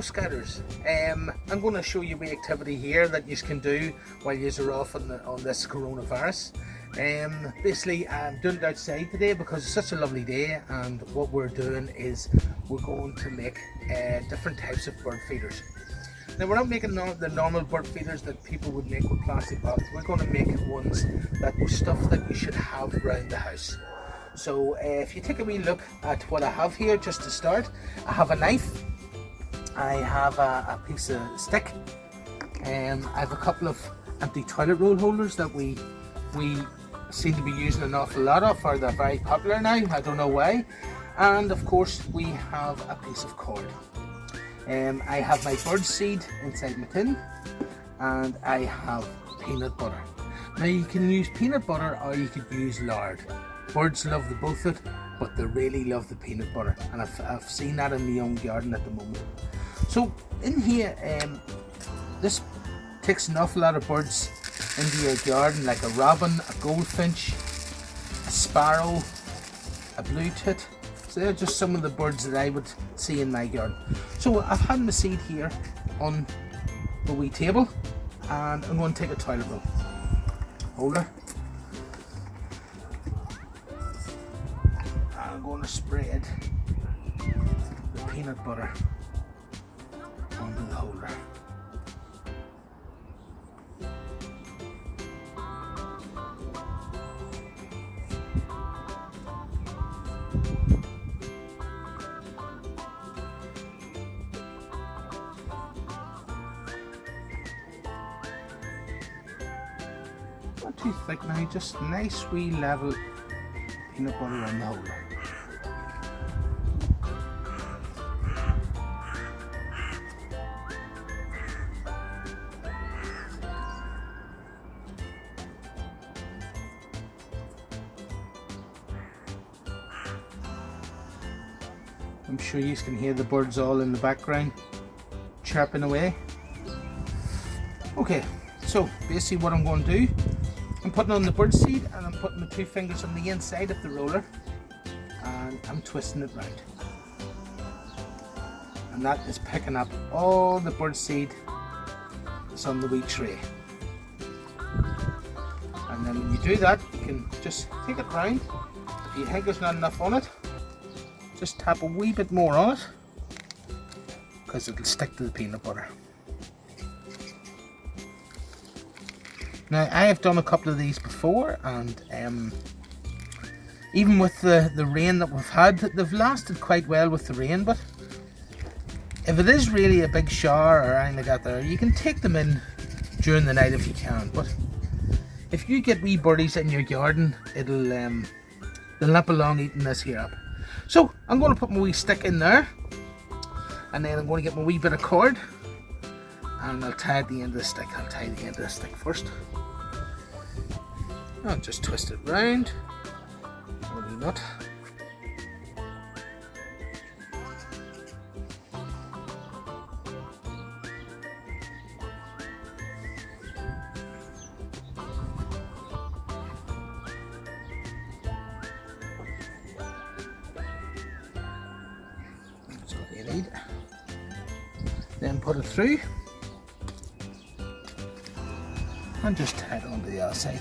Scouters. I'm going to show you the activity here that you can do while you're off on this coronavirus. Basically, I'm doing it outside today because it's such a lovely day, and what we're doing is we're going to make different types of bird feeders. Now, we're not making the normal bird feeders that people would make with plastic bottles. We're going to make ones that stuff that you should have around the house. So if you take a wee look at what I have here, just to start, I have a knife, I have a piece of stick, I have a couple of empty toilet roll holders that we seem to be using an awful lot of, or they're very popular now, I don't know why, and of course we have a piece of cord. I have my bird seed inside my tin, and I have peanut butter. Now you can use peanut butter or you could use lard. Birds love the both of it, but they really love the peanut butter, and I've seen that in my own garden at the moment. So in here, this takes an awful lot of birds into your garden, like a robin, a goldfinch, a sparrow, a blue tit. So they're just some of the birds that I would see in my garden. So I've had my seed here on the wee table, and I'm going to take a toilet roll holder. I'm going to spread the peanut butter onto the holder. Not too thick now, just nice wee level peanut butter on the holder. I'm sure you can hear the birds all in the background chirping away. Okay, so basically what I'm going to do, I'm putting on the bird seed and I'm putting my 2 fingers on the inside of the roller and I'm twisting it round. And that is picking up all the bird seed that's on the wee tray. And then when you do that, you can just take it round. If you think there's not enough on it, just tap a wee bit more on it, because it'll stick to the peanut butter. Now I have done a couple of these before, and even with the rain that we've had, they've lasted quite well with the rain. But if it is really a big shower or anything like that there, you can take them in during the night if you can. But if you get wee birdies in your garden, they'll nip along eating this here up. So I'm going to put my wee stick in there, and then I'm going to get my wee bit of cord, and I'll tie the end of the stick. I'll tie the end of the stick first. I'll just twist it round. A wee nut. Then put it through and just tie it onto the other side.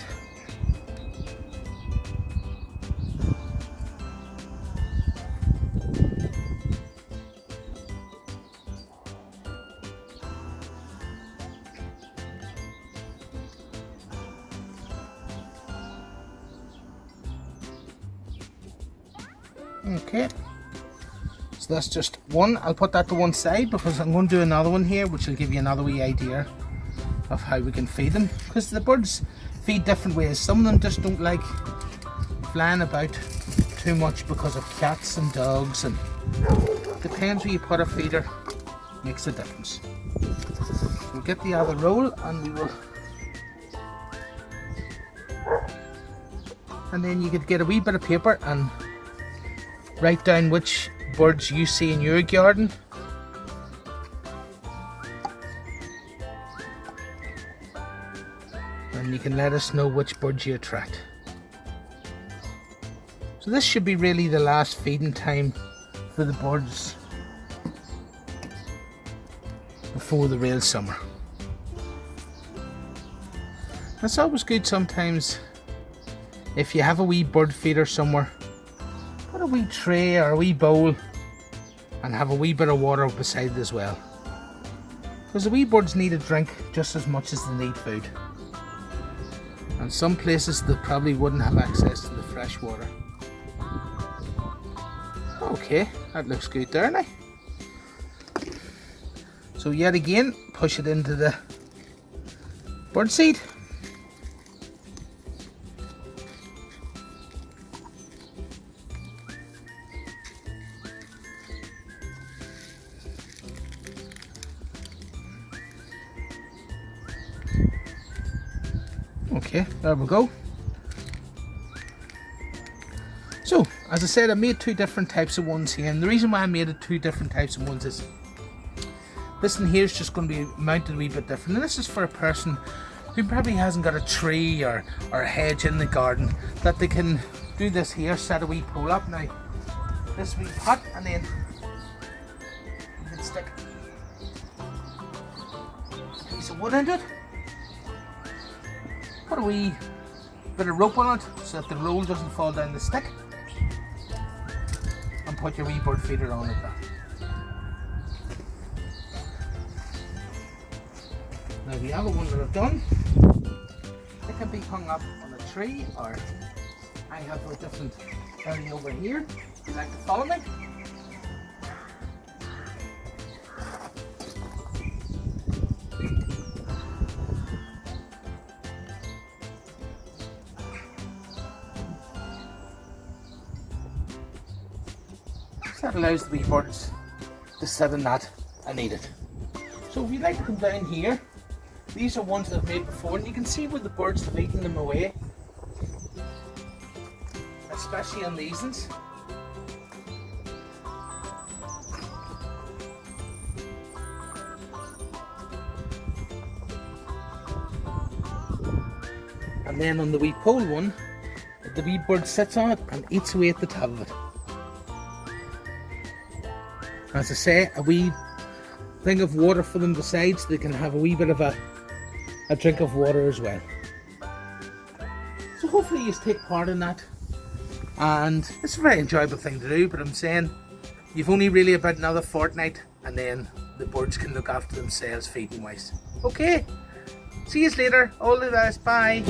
Okay. So that's just one. I'll put that to one side because I'm going to do another one here, which will give you another wee idea of how we can feed them, because the birds feed different ways. Some of them just don't like flying about too much because of cats and dogs, and depends where you put a feeder makes a difference. We'll get the other roll and we will, and then you could get a wee bit of paper and write down which birds you see in your garden. And you can let us know which birds you attract. So this should be really the last feeding time for the birds. before the real summer. It's always good sometimes if you have a wee bird feeder somewhere, put a wee tray or a wee bowl and have a wee bit of water beside it as well, because the wee birds need a drink just as much as they need food, and some places they probably wouldn't have access to the fresh water. Okay, that looks good there now. So yet again, push it into the bird seed. Okay, there we go. So, as I said, I made two different types of ones here, and the reason why I made it two different types of ones is this one here is just going to be mounted a wee bit different, and this is for a person who probably hasn't got a tree or a hedge in the garden, that they can do this here, set a wee pole up now, this wee pot, and then you can stick a piece of wood into it, put a wee bit of rope on it so that the roll doesn't fall down the stick, and put your wee bird feeder on it. Now the other one that I've done, it can be hung up on a tree, or I have a different area over here. Would you like to follow me? So that allows the wee birds to sit in that and eat it. So if you'd like to come down here, these are ones that I've made before, and you can see where the birds have eaten them away, especially on these ones. And then on the wee pole one, the wee bird sits on it and eats away at the top of it. As I say, a wee thing of water for them besides, so they can have a wee bit of a drink of water as well. So hopefully you take part in that, and it's a very enjoyable thing to do, but I'm saying you've only really about another fortnight, and then the birds can look after themselves feeding wise. Okay, see you later, all the best, bye.